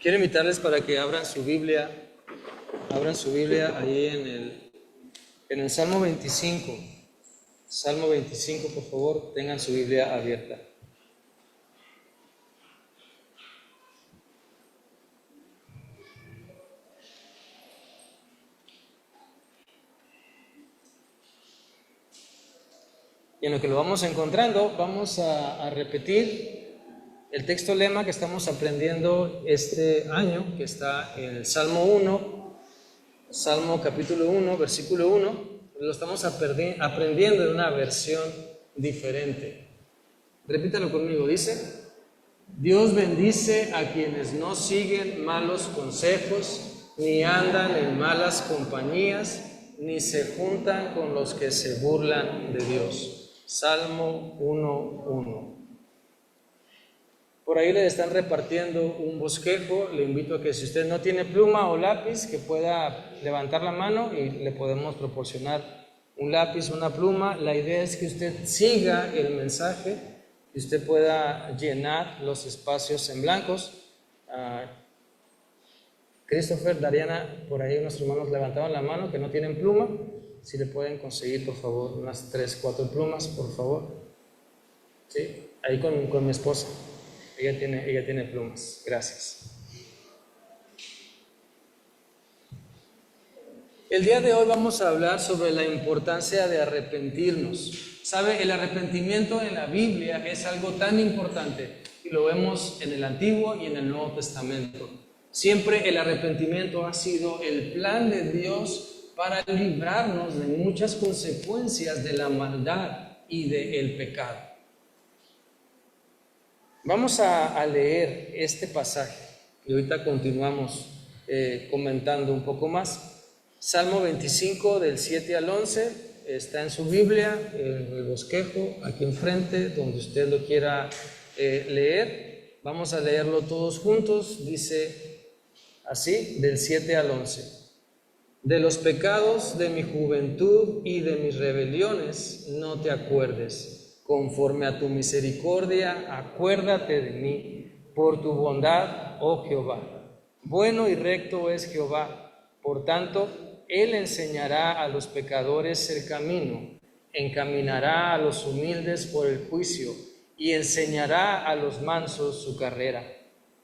Quiero invitarles para que abran su Biblia ahí en el Salmo 25. Salmo 25, por favor, tengan su Biblia abierta. Y en lo que lo vamos encontrando, vamos a repetir el texto lema que estamos aprendiendo este año, que está en el Salmo 1, Salmo capítulo 1, versículo 1. Lo estamos aprendiendo en una versión diferente. Repítalo conmigo, dice: Dios bendice a quienes no siguen malos consejos, ni andan en malas compañías, ni se juntan con los que se burlan de Dios. Salmo 1:1. Por ahí le están repartiendo un bosquejo. Le invito a que, si usted no tiene pluma o lápiz, que pueda levantar la mano y le podemos proporcionar un lápiz, una pluma. La idea es que usted siga el mensaje y usted pueda llenar los espacios en blancos. Christopher, Dariana, por ahí unos hermanos levantaban la mano que no tienen pluma. Si le pueden conseguir, por favor, unas 3, 4 plumas, por favor. Sí, ahí con mi esposa. Ella tiene plumas. Gracias. El día de hoy vamos a hablar sobre la importancia de arrepentirnos. ¿Sabe? El arrepentimiento en la Biblia es algo tan importante y lo vemos en el Antiguo y en el Nuevo Testamento. Siempre el arrepentimiento ha sido el plan de Dios para librarnos de muchas consecuencias de la maldad y del pecado. Vamos a leer este pasaje y ahorita continuamos comentando un poco más. Salmo 25 del 7 al 11 está en su Biblia, en el bosquejo, aquí enfrente, donde usted lo quiera leer. Vamos a leerlo todos juntos. Dice así, del 7 al 11. De los pecados de mi juventud y de mis rebeliones no te acuerdes. Conforme a tu misericordia, acuérdate de mí, por tu bondad, oh Jehová. Bueno y recto es Jehová, por tanto, Él enseñará a los pecadores el camino, encaminará a los humildes por el juicio, y enseñará a los mansos su carrera.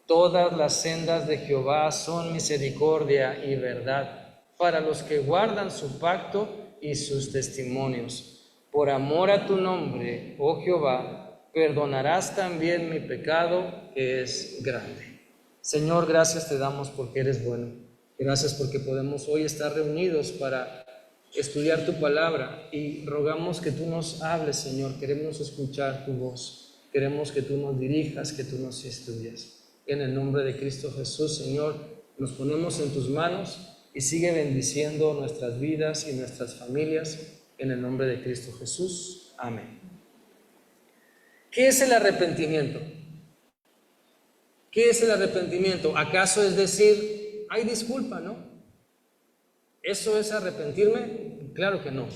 Todas las sendas de Jehová son misericordia y verdad, para los que guardan su pacto y sus testimonios. Por amor a tu nombre, oh Jehová, perdonarás también mi pecado, que es grande. Señor, gracias te damos porque eres bueno. Gracias porque podemos hoy estar reunidos para estudiar tu palabra y rogamos que tú nos hables, Señor. Queremos escuchar tu voz. Queremos que tú nos dirijas, que tú nos instruyas. En el nombre de Cristo Jesús, Señor, nos ponemos en tus manos y sigue bendiciendo nuestras vidas y nuestras familias. En el nombre de Cristo Jesús. Amén. ¿Qué es el arrepentimiento? ¿Qué es el arrepentimiento? ¿Acaso es decir, ay, disculpa, no? ¿Eso es arrepentirme? Claro que no.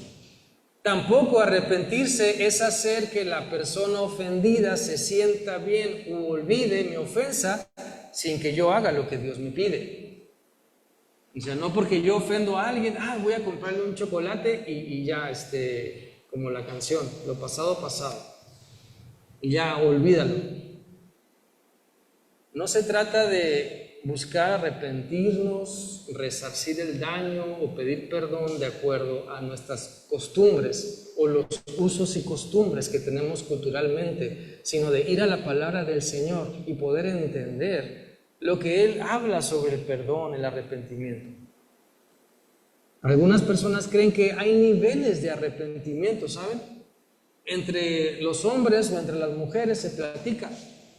Tampoco arrepentirse es hacer que la persona ofendida se sienta bien o olvide mi ofensa sin que yo haga lo que Dios me pide. O sea, no porque yo ofendo a alguien, voy a comprarle un chocolate y ya, como la canción, lo pasado, pasado. Y ya, olvídalo. No se trata de buscar arrepentirnos, resarcir el daño o pedir perdón de acuerdo a nuestras costumbres o los usos y costumbres que tenemos culturalmente, sino de ir a la palabra del Señor y poder entender lo que Él habla sobre el perdón, el arrepentimiento. Algunas personas creen que hay niveles de arrepentimiento, ¿saben? Entre los hombres o entre las mujeres se platica.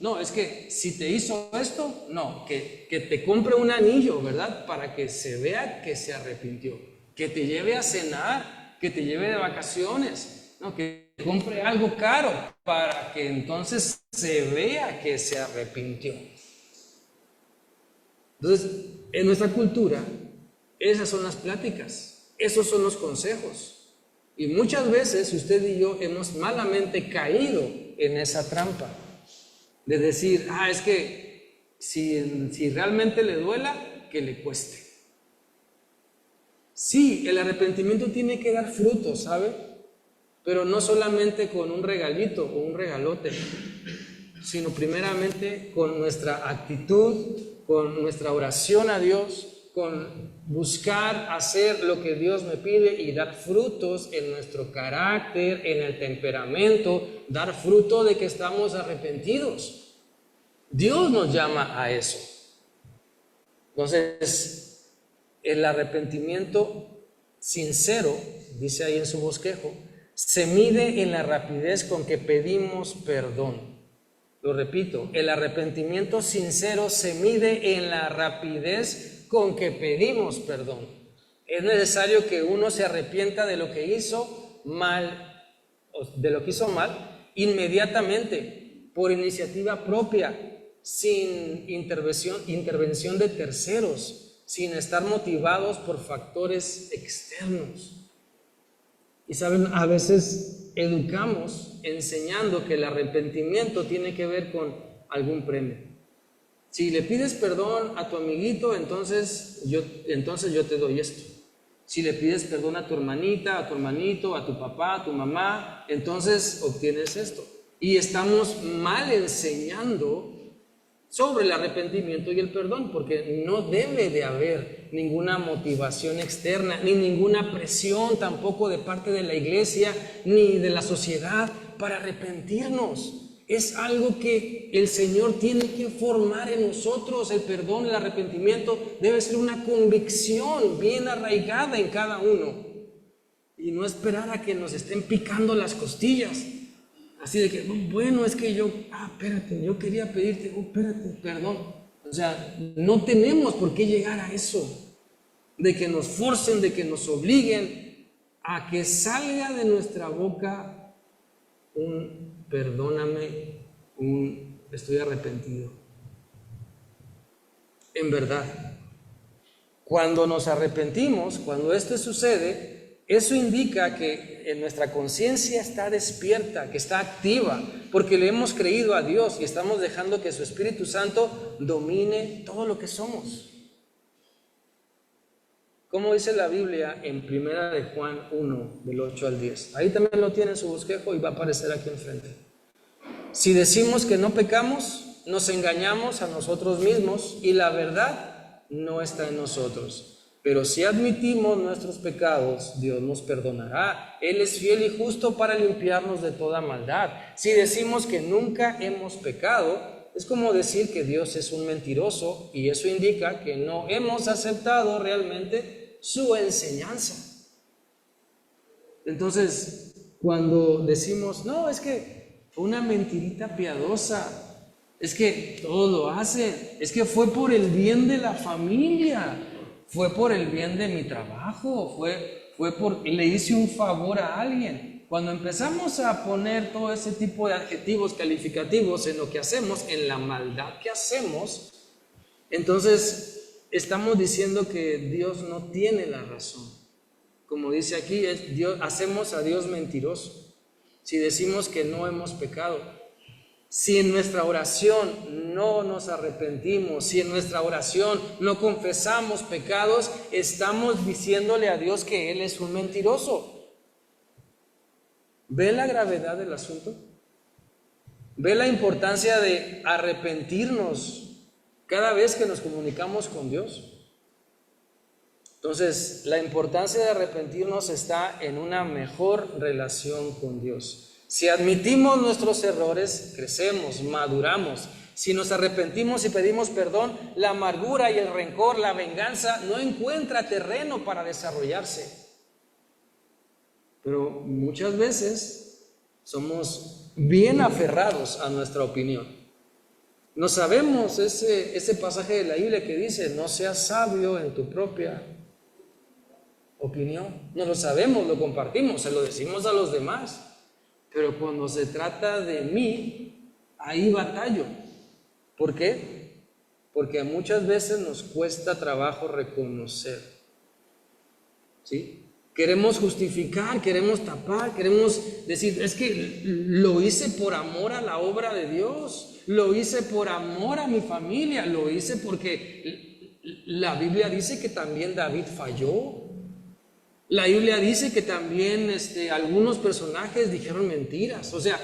No, es que si te hizo esto, no, que te compre un anillo, ¿verdad? Para que se vea que se arrepintió. Que te lleve a cenar, que te lleve de vacaciones, no, que te compre algo caro para que entonces se vea que se arrepintió. Entonces, en nuestra cultura, esas son las pláticas, esos son los consejos. Y muchas veces usted y yo hemos malamente caído en esa trampa de decir, es que Si realmente le duela, que le cueste. Sí, el arrepentimiento tiene que dar frutos, ¿sabe? Pero no solamente con un regalito o un regalote, sino primeramente con nuestra actitud, con nuestra oración a Dios, con buscar hacer lo que Dios me pide y dar frutos en nuestro carácter, en el temperamento, dar fruto de que estamos arrepentidos. Dios nos llama a eso. Entonces, el arrepentimiento sincero, dice ahí en su bosquejo, se mide en la rapidez con que pedimos perdón. Lo repito, el arrepentimiento sincero se mide en la rapidez con que pedimos perdón. Es necesario que uno se arrepienta de lo que hizo mal, inmediatamente, por iniciativa propia, sin intervención de terceros, sin estar motivados por factores externos. Y saben, a veces educamos enseñando que el arrepentimiento tiene que ver con algún premio. Si le pides perdón a tu amiguito, entonces yo te doy esto. Si le pides perdón a tu hermanita, a tu hermanito, a tu papá, a tu mamá, entonces obtienes esto. Y estamos mal enseñando sobre el arrepentimiento y el perdón, porque no debe de haber ninguna motivación externa, ni ninguna presión tampoco de parte de la iglesia, ni de la sociedad para arrepentirnos. Es algo que el Señor tiene que formar en nosotros. El perdón, el arrepentimiento debe ser una convicción bien arraigada en cada uno, y no esperar a que nos estén picando las costillas. Así de que, bueno, es que espérate, yo quería pedirte, espérate, perdón. O sea, no tenemos por qué llegar a eso, de que nos forcen, de que nos obliguen a que salga de nuestra boca un perdóname, un estoy arrepentido. En verdad, cuando nos arrepentimos, cuando esto sucede, eso indica que nuestra conciencia está despierta, que está activa, porque le hemos creído a Dios y estamos dejando que su Espíritu Santo domine todo lo que somos. Como dice la Biblia en 1 de Juan 1, del 8 al 10. Ahí también lo tiene en su bosquejo y va a aparecer aquí enfrente. Si decimos que no pecamos, nos engañamos a nosotros mismos y la verdad no está en nosotros. Pero si admitimos nuestros pecados, Dios nos perdonará. Él es fiel y justo para limpiarnos de toda maldad. Si decimos que nunca hemos pecado, es como decir que Dios es un mentiroso, y eso indica que no hemos aceptado realmente su enseñanza. Entonces, cuando decimos, no, es que fue una mentirita piadosa, es que todo lo hace, es que fue por el bien de la familia, fue por el bien de mi trabajo, le hice un favor a alguien. Cuando empezamos a poner todo ese tipo de adjetivos calificativos en lo que hacemos, en la maldad que hacemos, entonces estamos diciendo que Dios no tiene la razón. Como dice aquí, hacemos a Dios mentiroso si decimos que no hemos pecado. Si en nuestra oración no nos arrepentimos, si en nuestra oración no confesamos pecados, estamos diciéndole a Dios que Él es un mentiroso. ¿Ve la gravedad del asunto? ¿Ve la importancia de arrepentirnos cada vez que nos comunicamos con Dios? Entonces, la importancia de arrepentirnos está en una mejor relación con Dios. Si admitimos nuestros errores, crecemos, maduramos. Si nos arrepentimos y pedimos perdón, la amargura y el rencor, la venganza, no encuentra terreno para desarrollarse. Pero muchas veces somos bien aferrados a nuestra opinión. No sabemos ese pasaje de la Biblia que dice, no seas sabio en tu propia opinión. No lo sabemos, lo compartimos, se lo decimos a los demás. Pero cuando se trata de mí, ahí batallo. ¿Por qué? Porque muchas veces nos cuesta trabajo reconocer, ¿sí? Queremos justificar, queremos tapar, queremos decir, es que lo hice por amor a la obra de Dios, lo hice por amor a mi familia, lo hice porque la Biblia dice que también David falló. La Biblia dice que también algunos personajes dijeron mentiras. O sea,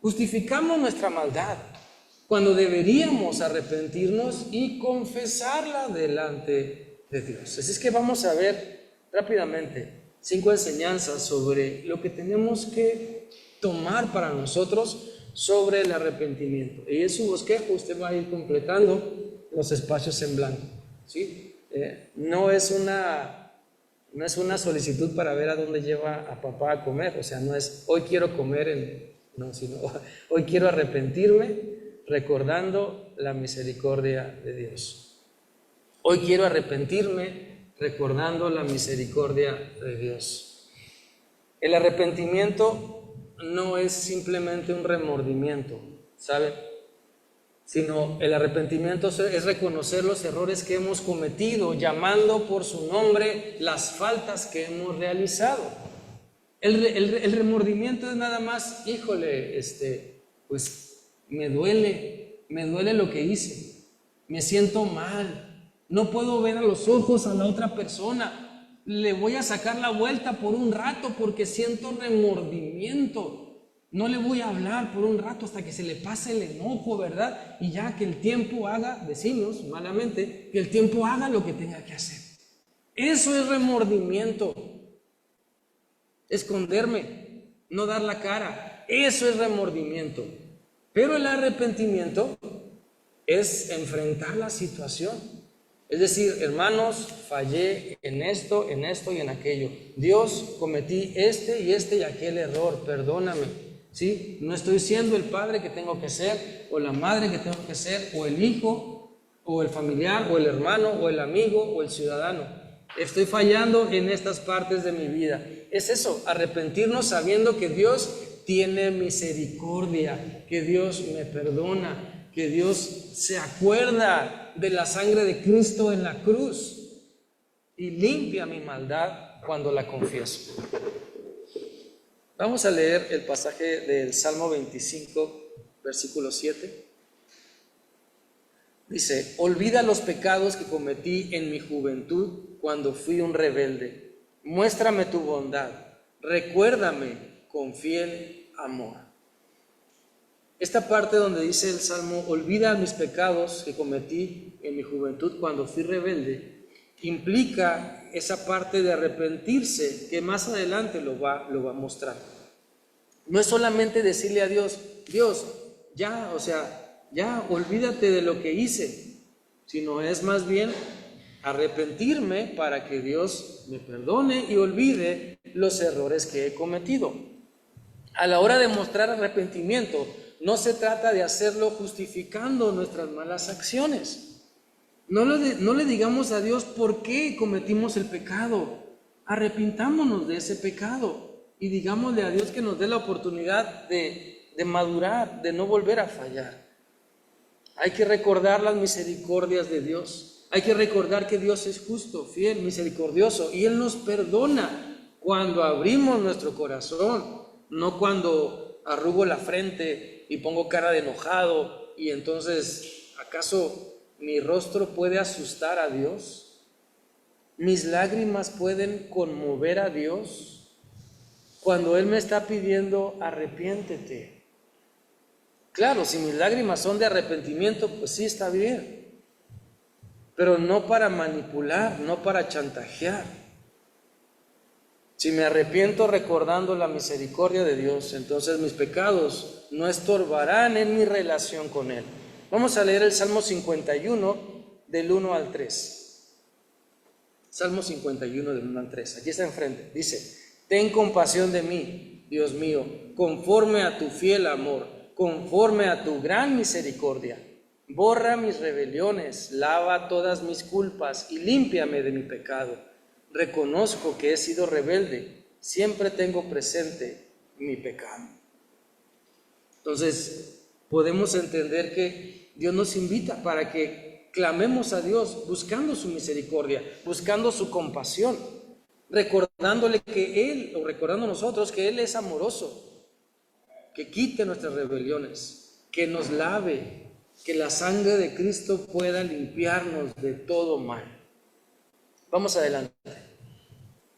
justificamos nuestra maldad cuando deberíamos arrepentirnos y confesarla delante de Dios. Así es que vamos a ver rápidamente 5 enseñanzas sobre lo que tenemos que tomar para nosotros sobre el arrepentimiento. Y en su bosquejo usted va a ir completando los espacios en blanco, ¿sí? No es una solicitud para ver a dónde lleva a papá a comer. O sea, no es hoy quiero comer, no, sino hoy quiero arrepentirme recordando la misericordia de Dios. Hoy quiero arrepentirme recordando la misericordia de Dios. El arrepentimiento no es simplemente un remordimiento, ¿saben? Sino el arrepentimiento es reconocer los errores que hemos cometido, llamando por su nombre las faltas que hemos realizado. El remordimiento es nada más, híjole, pues me duele lo que hice, me siento mal, no puedo ver a los ojos a la otra persona, le voy a sacar la vuelta por un rato porque siento remordimiento. No le voy a hablar por un rato hasta que se le pase el enojo, ¿verdad? Y ya que el tiempo haga, decimos malamente, que el tiempo haga lo que tenga que hacer. Eso es remordimiento. Esconderme, no dar la cara, eso es remordimiento. Pero el arrepentimiento es enfrentar la situación. Es decir, hermanos, fallé en esto y en aquello. Dios, cometí este y aquel error, perdóname. ¿Sí? No estoy siendo el padre que tengo que ser, o la madre que tengo que ser, o el hijo, o el familiar, o el hermano, o el amigo, o el ciudadano. Estoy fallando en estas partes de mi vida. Es eso, arrepentirnos sabiendo que Dios tiene misericordia, que Dios me perdona, que Dios se acuerda de la sangre de Cristo en la cruz y limpia mi maldad cuando la confieso. Vamos a leer el pasaje del Salmo 25, versículo 7. Dice: olvida los pecados que cometí en mi juventud cuando fui un rebelde. Muéstrame tu bondad, recuérdame con fiel amor. Esta parte donde dice el Salmo, olvida mis pecados que cometí en mi juventud cuando fui rebelde, implica esa parte de arrepentirse que más adelante lo va a mostrar. No es solamente decirle a Dios, Dios, ya olvídate de lo que hice, sino es más bien arrepentirme para que Dios me perdone y olvide los errores que he cometido. A la hora de mostrar arrepentimiento, no se trata de hacerlo justificando nuestras malas acciones. No le digamos a Dios por qué cometimos el pecado. Arrepintámonos de ese pecado y digámosle a Dios que nos dé la oportunidad de madurar, de no volver a fallar. Hay que recordar las misericordias de Dios. Hay que recordar que Dios es justo, fiel, misericordioso y Él nos perdona cuando abrimos nuestro corazón, no cuando arrugo la frente y pongo cara de enojado y entonces, ¿acaso mi rostro puede asustar a Dios? ¿Mis lágrimas pueden conmover a Dios? Cuando Él me está pidiendo, arrepiéntete. Claro, si mis lágrimas son de arrepentimiento, pues sí está bien. Pero no para manipular, no para chantajear. Si me arrepiento recordando la misericordia de Dios, entonces mis pecados no estorbarán en mi relación con Él. Vamos a leer el Salmo 51 del 1 al 3. Salmo 51 del 1 al 3. Aquí está enfrente. Dice: ten compasión de mí, Dios mío, conforme a tu fiel amor, conforme a tu gran misericordia. Borra mis rebeliones, lava todas mis culpas y límpiame de mi pecado. Reconozco que he sido rebelde, siempre tengo presente mi pecado. Entonces, podemos entender que Dios nos invita para que clamemos a Dios buscando su misericordia, buscando su compasión. recordándole que Él, o recordando a nosotros que Él es amoroso, que quite nuestras rebeliones, que nos lave, que la sangre de Cristo pueda limpiarnos de todo mal. Vamos adelante.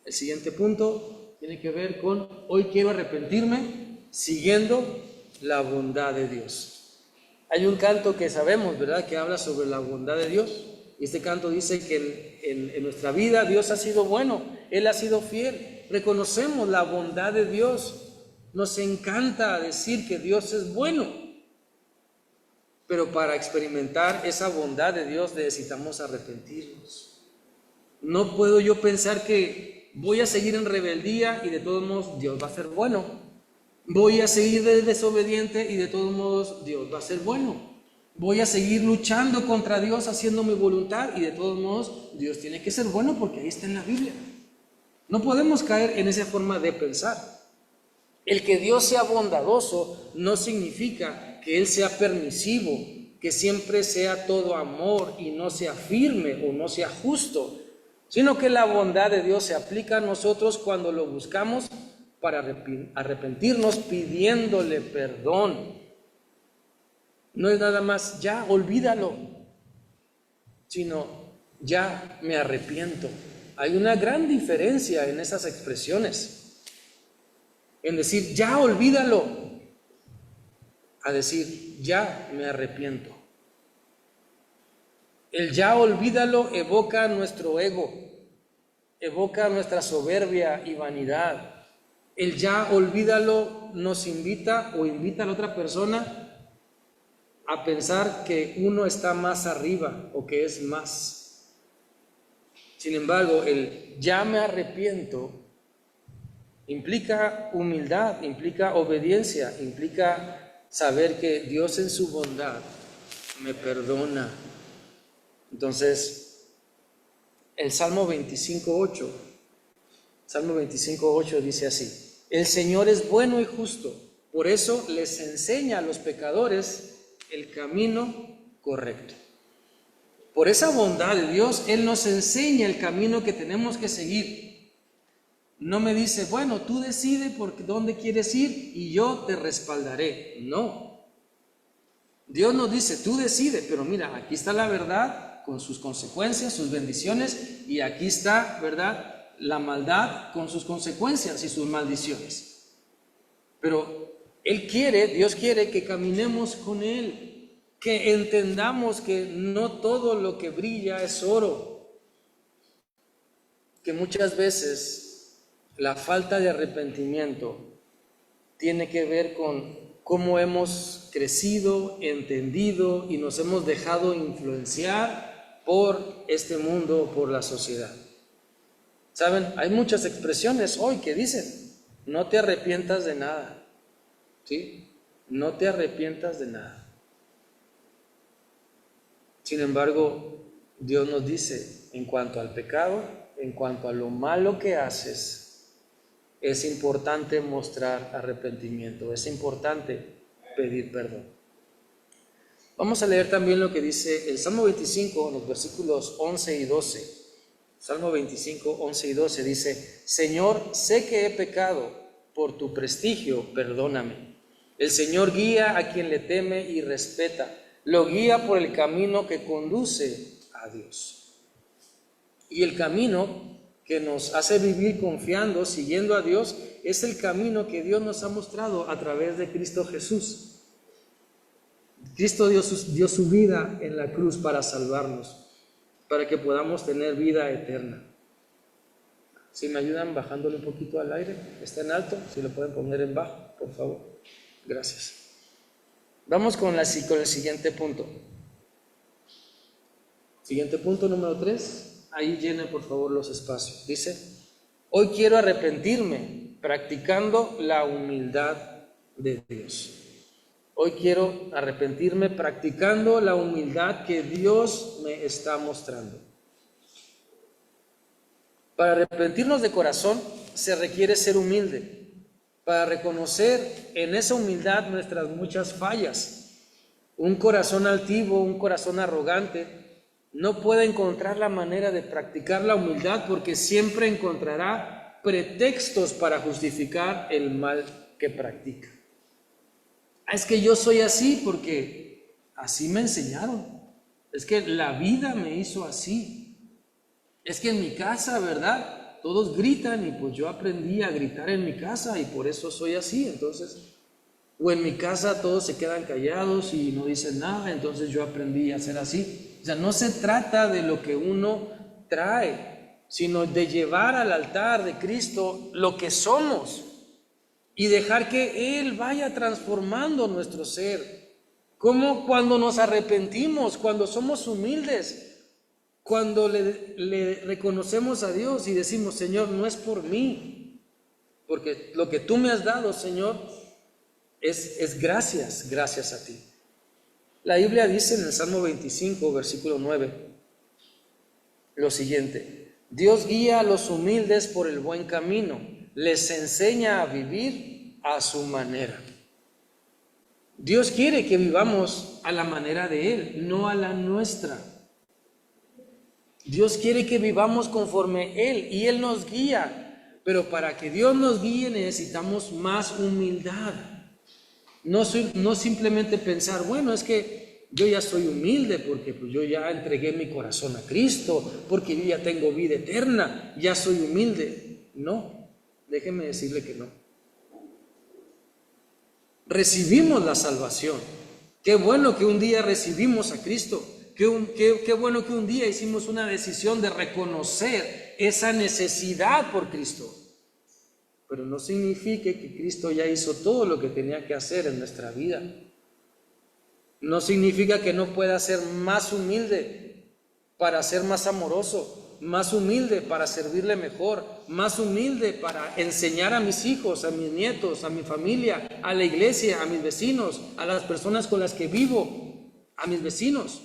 El siguiente punto tiene que ver con: hoy quiero arrepentirme siguiendo la bondad de Dios. Hay un canto que sabemos, ¿verdad?, que habla sobre la bondad de Dios. Y este canto dice que en nuestra vida Dios ha sido bueno, Él ha sido fiel. Reconocemos la bondad de Dios. Nos encanta decir que Dios es bueno. Pero para experimentar esa bondad de Dios necesitamos arrepentirnos. No puedo yo pensar que voy a seguir en rebeldía y de todos modos Dios va a ser bueno. Voy a seguir desobediente y de todos modos Dios va a ser bueno. Voy a seguir luchando contra Dios haciendo mi voluntad y de todos modos Dios tiene que ser bueno porque ahí está en la Biblia. No podemos caer en esa forma de pensar. El que Dios sea bondadoso no significa que Él sea permisivo, que siempre sea todo amor y no sea firme o no sea justo, sino que la bondad de Dios se aplica a nosotros cuando lo buscamos para arrepentirnos pidiéndole perdón. No es nada más ya olvídalo, sino ya me arrepiento. Hay una gran diferencia en esas expresiones. En decir ya olvídalo, a decir ya me arrepiento. El ya olvídalo evoca nuestro ego, evoca nuestra soberbia y vanidad. El ya olvídalo nos invita o invita a la otra persona a pensar que uno está más arriba o que es más. Sin embargo, el ya me arrepiento implica humildad, implica obediencia, implica saber que Dios en su bondad me perdona. Entonces, el Salmo 25:8 dice así: el Señor es bueno y justo, por eso les enseña a los pecadores el camino correcto. Por esa bondad de Dios, Él nos enseña el camino que tenemos que seguir. No me dice, bueno, tú decide por dónde quieres ir y yo te respaldaré. No. Dios nos dice, tú decide, pero mira, aquí está la verdad con sus consecuencias, sus bendiciones, y aquí está, ¿verdad?, la maldad con sus consecuencias y sus maldiciones. Pero Dios quiere que caminemos con Él, que entendamos que no todo lo que brilla es oro, que muchas veces la falta de arrepentimiento tiene que ver con cómo hemos crecido, entendido y nos hemos dejado influenciar por este mundo, por la sociedad. ¿Saben? Hay muchas expresiones hoy que dicen, no te arrepientas de nada, ¿sí? No te arrepientas de nada. Sin embargo, Dios nos dice, en cuanto al pecado, en cuanto a lo malo que haces, es importante mostrar arrepentimiento, es importante pedir perdón. Vamos a leer también lo que dice el Salmo 25, los versículos 11 y 12. Salmo 25, 11 y 12 dice, Señor, sé que he pecado, por tu prestigio, perdóname. El Señor guía a quien le teme y respeta, lo guía por el camino que conduce a Dios. Y el camino que nos hace vivir confiando, siguiendo a Dios, es el camino que Dios nos ha mostrado a través de Cristo Jesús. Cristo dio su vida en la cruz para salvarnos, para que podamos tener vida eterna. Si me ayudan bajándole un poquito al aire, está en alto, si lo pueden poner en bajo, por favor. Gracias. Vamos con el siguiente punto. Siguiente punto, número 3. Ahí llenen por favor los espacios. Dice, hoy quiero arrepentirme practicando la humildad de Dios. Hoy quiero arrepentirme practicando la humildad que Dios me está mostrando. Para arrepentirnos de corazón se requiere ser humilde, para reconocer en esa humildad nuestras muchas fallas. Un corazón altivo, un corazón arrogante, no puede encontrar la manera de practicar la humildad porque siempre encontrará pretextos para justificar el mal que practica. Es que yo soy así porque así me enseñaron. Es que la vida me hizo así. Es que en mi casa, ¿verdad? Todos gritan y pues yo aprendí a gritar en mi casa y por eso soy así. Entonces, o en mi casa todos se quedan callados y no dicen nada, entonces yo aprendí a ser así. O sea, no se trata de lo que uno trae, sino de llevar al altar de Cristo lo que somos y dejar que Él vaya transformando nuestro ser. Como cuando nos arrepentimos, cuando somos humildes, cuando le reconocemos a Dios y decimos, Señor, no es por mí, porque lo que tú me has dado, Señor, es gracias a ti. La Biblia dice en el Salmo 25, versículo 9, lo siguiente: Dios guía a los humildes por el buen camino, les enseña a vivir a su manera. Dios quiere que vivamos a la manera de Él, no a la nuestra. Dios quiere que vivamos conforme Él y Él nos guía, pero para que Dios nos guíe necesitamos más humildad. No simplemente pensar, bueno, es que yo ya soy humilde porque pues yo ya entregué mi corazón a Cristo, porque yo ya tengo vida eterna, ya soy humilde. No, déjeme decirle que no. Recibimos la salvación. Qué bueno que un día recibimos a Cristo. Qué bueno que un día hicimos una decisión de reconocer esa necesidad por Cristo. Pero no significa que Cristo ya hizo todo lo que tenía que hacer en nuestra vida. No significa que no pueda ser más humilde para ser más amoroso, más humilde para servirle mejor, más humilde para enseñar a mis hijos, a mis nietos, a mi familia, a la iglesia, a mis vecinos, a las personas con las que vivo, a mis vecinos.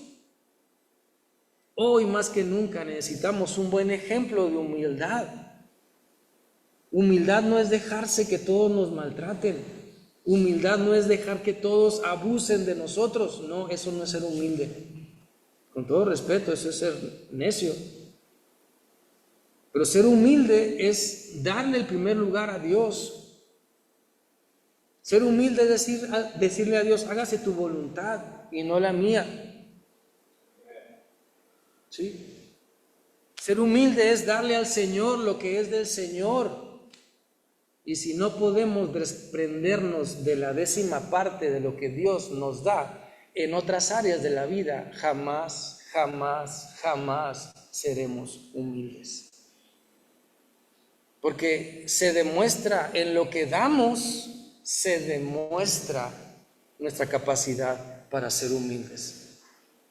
Hoy más que nunca necesitamos un buen ejemplo de humildad. Humildad no es dejarse que todos nos maltraten. Humildad no es dejar que todos abusen de nosotros. No, eso no es ser humilde. Con todo respeto, eso es ser necio. Pero ser humilde es darle el primer lugar a Dios. Ser humilde es decirle a Dios, hágase tu voluntad y no la mía. ¿Sí? Ser humilde es darle al Señor lo que es del Señor. Y si no podemos desprendernos de la 10ª parte de lo que Dios nos da en otras áreas de la vida, jamás seremos humildes. Porque se demuestra en lo que damos, se demuestra nuestra capacidad para ser humildes.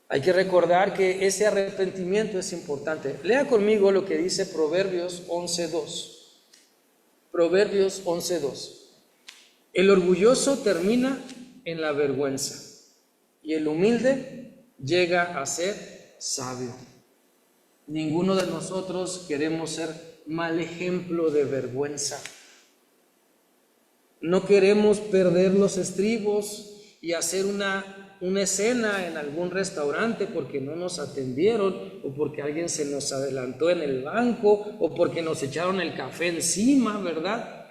Hay que recordar que ese arrepentimiento es importante. Lea conmigo lo que dice Proverbios 11:2. Proverbios 11:2. El orgulloso termina en la vergüenza y el humilde llega a ser sabio. Ninguno de nosotros queremos ser mal ejemplo de vergüenza. No queremos perder los estribos y hacer una escena en algún restaurante porque no nos atendieron o porque alguien se nos adelantó en el banco o porque nos echaron el café encima, ¿verdad?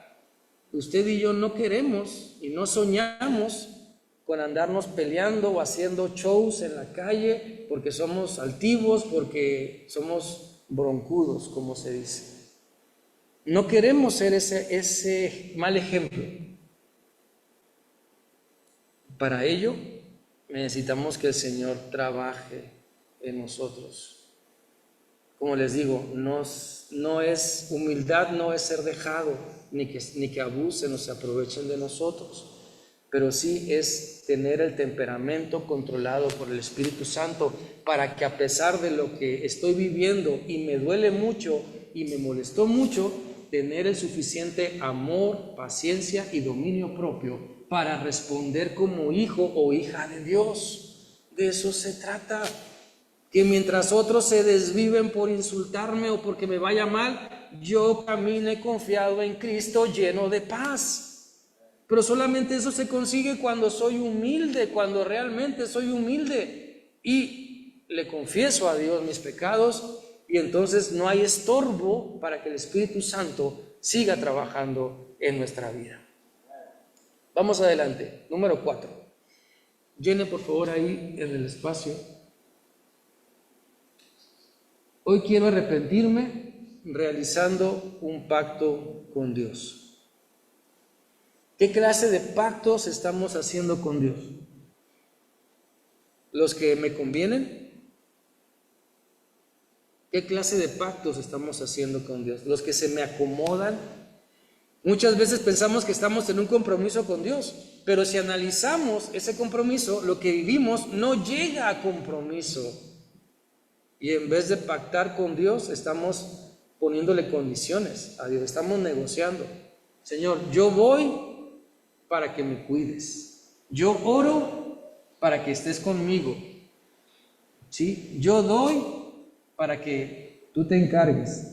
Usted y yo no queremos y no soñamos con andarnos peleando o haciendo shows en la calle porque somos altivos, porque somos broncudos, como se dice. No queremos ser ese mal ejemplo. Para ello, necesitamos que el Señor trabaje en nosotros. Como les digo, no es humildad, no es ser dejado, ni que abusen o se aprovechen de nosotros, pero sí es tener el temperamento controlado por el Espíritu Santo para que a pesar de lo que estoy viviendo y me duele mucho y me molestó mucho, tener el suficiente amor, paciencia y dominio propio para responder como hijo o hija de Dios. De eso se trata. Que mientras otros se desviven por insultarme o porque me vaya mal, yo camine confiado en Cristo, lleno de paz. Pero solamente eso se consigue cuando soy humilde, cuando realmente soy humilde y le confieso a Dios mis pecados, y entonces no hay estorbo para que el Espíritu Santo siga trabajando en nuestra vida. Vamos adelante. Número 4. Llene por favor ahí en el espacio. Hoy quiero arrepentirme realizando un pacto con Dios. ¿Qué clase de pactos estamos haciendo con Dios? ¿Los que me convienen? ¿Qué clase de pactos estamos haciendo con Dios? ¿Los que se me acomodan? Muchas veces pensamos que estamos en un compromiso con Dios, pero si analizamos ese compromiso, lo que vivimos no llega a compromiso. Y en vez de pactar con Dios, estamos poniéndole condiciones a Dios, estamos negociando. Señor, yo voy para que me cuides. Yo oro para que estés conmigo. ¿Sí? Yo doy para que tú te encargues.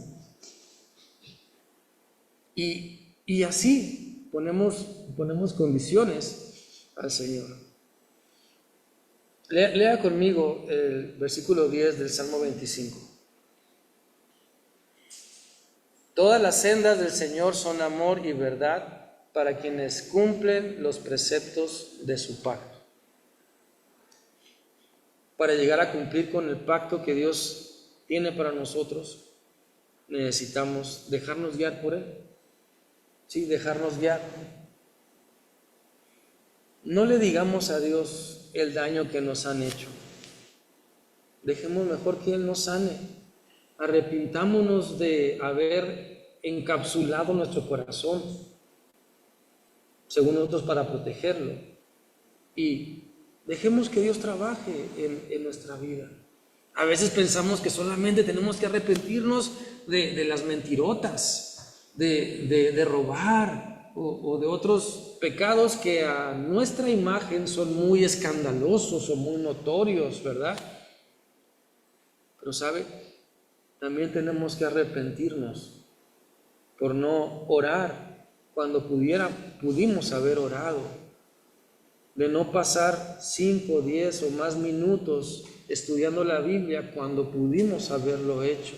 Y así ponemos condiciones al Señor. Lea conmigo el versículo 10 del Salmo 25. Todas las sendas del Señor son amor y verdad para quienes cumplen los preceptos de su pacto. Para llegar a cumplir con el pacto que Dios tiene para nosotros, necesitamos dejarnos guiar por Él. Sí, dejarnos guiar. No le digamos a Dios el daño que nos han hecho. Dejemos mejor que Él nos sane. Arrepintámonos de haber encapsulado nuestro corazón, según nosotros, para protegerlo. Y dejemos que Dios trabaje en nuestra vida. A veces pensamos que solamente tenemos que arrepentirnos de las mentirotas, de robar o de otros pecados que a nuestra imagen son muy escandalosos o muy notorios, ¿verdad? Pero ¿sabe? También tenemos que arrepentirnos por no orar cuando pudimos haber orado, de no pasar 5, 10 o más minutos estudiando la Biblia cuando pudimos haberlo hecho,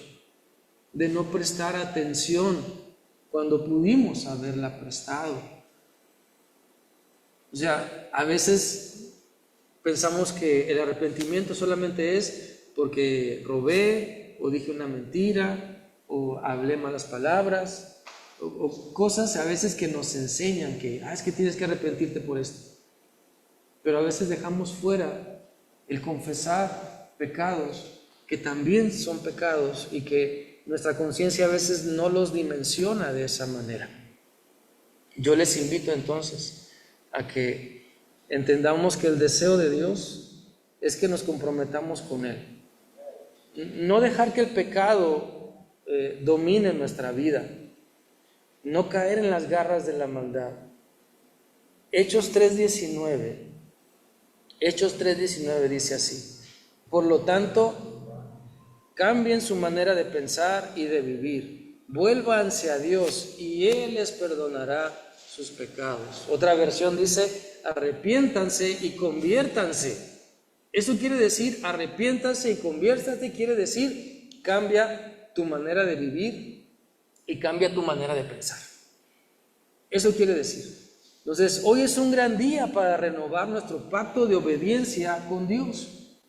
de no prestar atención cuando pudimos haberla prestado. O sea, a veces pensamos que el arrepentimiento solamente es porque robé o dije una mentira o hablé malas palabras o cosas a veces que nos enseñan que es que tienes que arrepentirte por esto. Pero a veces dejamos fuera el confesar pecados que también son pecados y que nuestra conciencia a veces no los dimensiona de esa manera. Yo les invito entonces a que entendamos que el deseo de Dios es que nos comprometamos con Él. No dejar que el pecado domine nuestra vida, no caer en las garras de la maldad. Hechos 3:19 dice así: por lo tanto, cambien su manera de pensar y de vivir, vuélvanse a Dios y Él les perdonará sus pecados. Otra versión dice: arrepiéntanse y conviértanse. Eso quiere decir, arrepiéntanse y conviértanse, quiere decir, cambia tu manera de vivir y cambia tu manera de pensar. Eso quiere decir. Entonces, hoy es un gran día para renovar nuestro pacto de obediencia con Dios.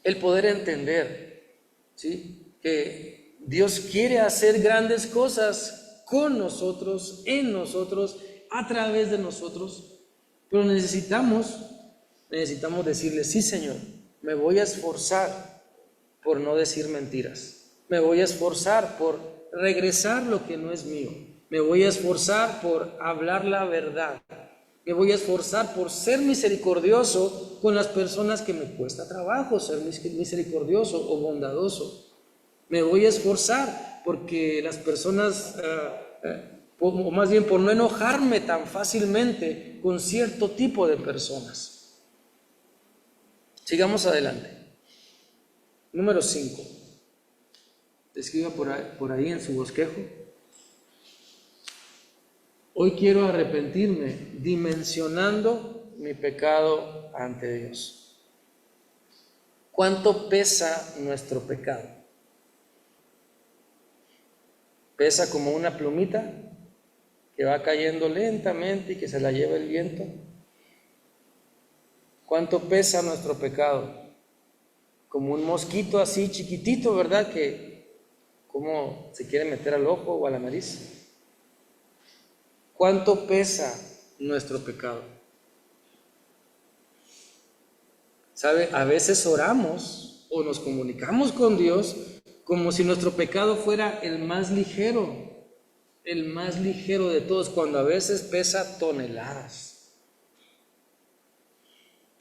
El poder entender, ¿sí?, que Dios quiere hacer grandes cosas con nosotros, en nosotros, a través de nosotros, pero necesitamos decirle: sí, Señor, me voy a esforzar por no decir mentiras, me voy a esforzar por regresar lo que no es mío, me voy a esforzar por hablar la verdad, me voy a esforzar por ser misericordioso con las personas que me cuesta trabajo ser misericordioso o bondadoso. Me voy a esforzar porque las personas, o más bien por no enojarme tan fácilmente con cierto tipo de personas. Sigamos adelante. Número 5. Escriba por ahí en su bosquejo. Hoy quiero arrepentirme dimensionando mi pecado ante Dios. ¿Cuánto pesa nuestro pecado? Pesa como una plumita que va cayendo lentamente y que se la lleva el viento. ¿Cuánto pesa nuestro pecado? Como un mosquito así chiquitito, ¿verdad? Que como se quiere meter al ojo o a la nariz. ¿Cuánto pesa nuestro pecado? ¿Sabe? A veces oramos o nos comunicamos con Dios como si nuestro pecado fuera el más ligero de todos, cuando a veces pesa toneladas.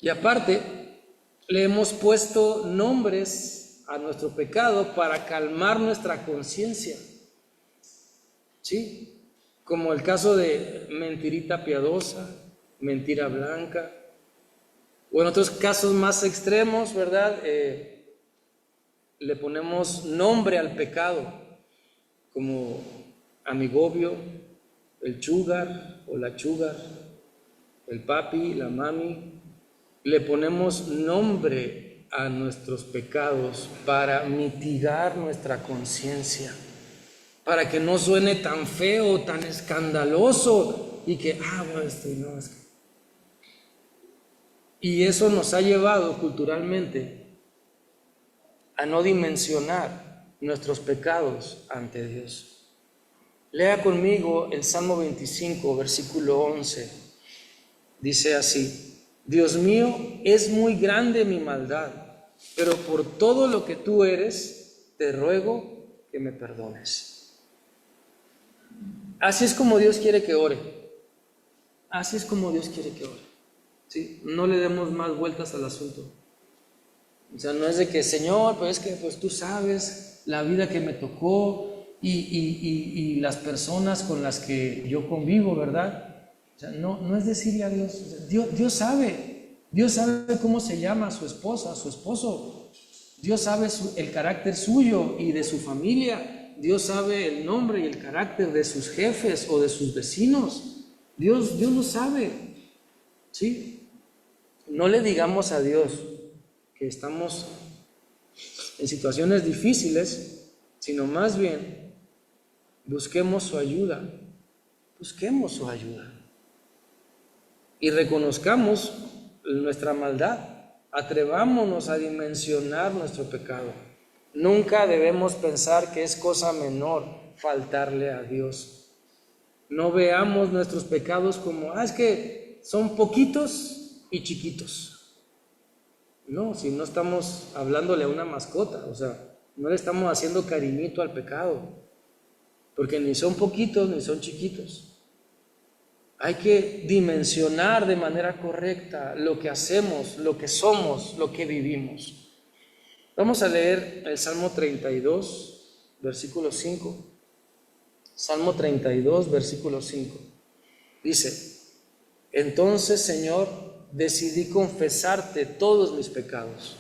Y aparte, le hemos puesto nombres a nuestro pecado para calmar nuestra conciencia. ¿Sí? Como el caso de mentirita piadosa, mentira blanca, o en otros casos más extremos, ¿verdad? Le ponemos nombre al pecado, como amigobio, el chugar o la chugar, el papi, la mami. Le ponemos nombre a nuestros pecados para mitigar nuestra conciencia, para que no suene tan feo, tan escandaloso y que, bueno, no, es que... Y eso nos ha llevado culturalmente a no dimensionar nuestros pecados ante Dios. Lea conmigo el Salmo 25, versículo 11. Dice así: Dios mío, es muy grande mi maldad, pero por todo lo que tú eres, te ruego que me perdones. Así es como Dios quiere que ore. Así es como Dios quiere que ore. ¿Sí? No le demos más vueltas al asunto. O sea, no es de que, Señor, pues es que pues tú sabes la vida que me tocó y las personas con las que yo convivo, ¿verdad? O sea, no es decirle a Dios, o sea, Dios sabe cómo se llama su esposa, su esposo. Dios sabe el carácter suyo y de su familia. Dios sabe el nombre y el carácter de sus jefes o de sus vecinos. Dios lo sabe, ¿sí? No le digamos a Dios que estamos en situaciones difíciles, sino más bien busquemos su ayuda y reconozcamos nuestra maldad, atrevámonos a dimensionar nuestro pecado. Nunca debemos pensar que es cosa menor faltarle a Dios. No veamos nuestros pecados como, es que son poquitos y chiquitos. No, si no estamos hablándole a una mascota, o sea, no le estamos haciendo cariñito al pecado, porque ni son poquitos ni son chiquitos. Hay que dimensionar de manera correcta lo que hacemos, lo que somos, lo que vivimos. Vamos a leer el Salmo 32, versículo 5. Salmo 32, versículo 5. Dice: Entonces, Señor, decidí confesarte todos mis pecados.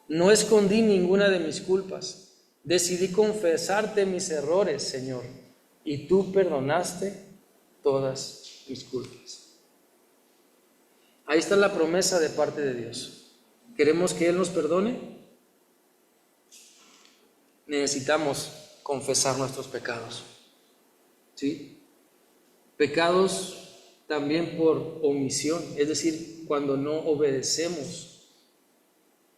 No escondí ninguna de mis culpas. Decidí confesarte mis errores, Señor, y tú perdonaste todas mis culpas. Ahí está la promesa de parte de Dios. ¿Queremos que Él nos perdone? Necesitamos confesar nuestros pecados. ¿Sí? Pecados también por omisión, es decir, cuando no obedecemos,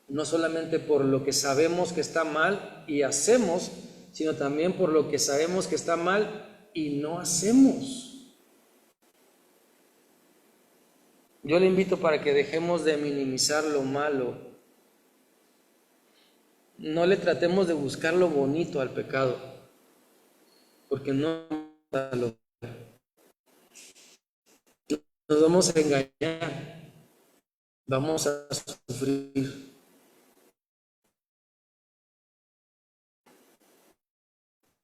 no solamente por lo que sabemos que está mal y hacemos, sino también por lo que sabemos que está mal y no hacemos. Yo le invito para que dejemos de minimizar lo malo. No le tratemos de buscar lo bonito al pecado, porque no nos vamos a engañar, vamos a sufrir.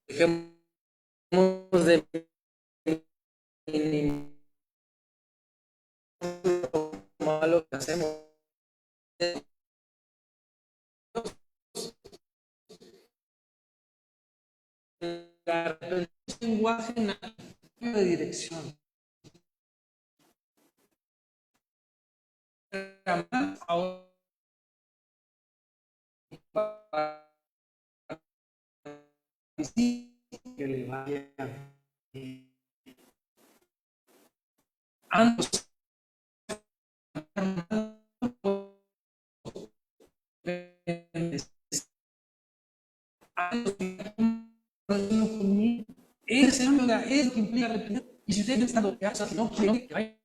Dejemos de minimizar lo malo que hacemos. El lenguaje de dirección. que le vaya antes es lo que implica arrepentir. Y si usted no está bloqueado, no quiere que vaya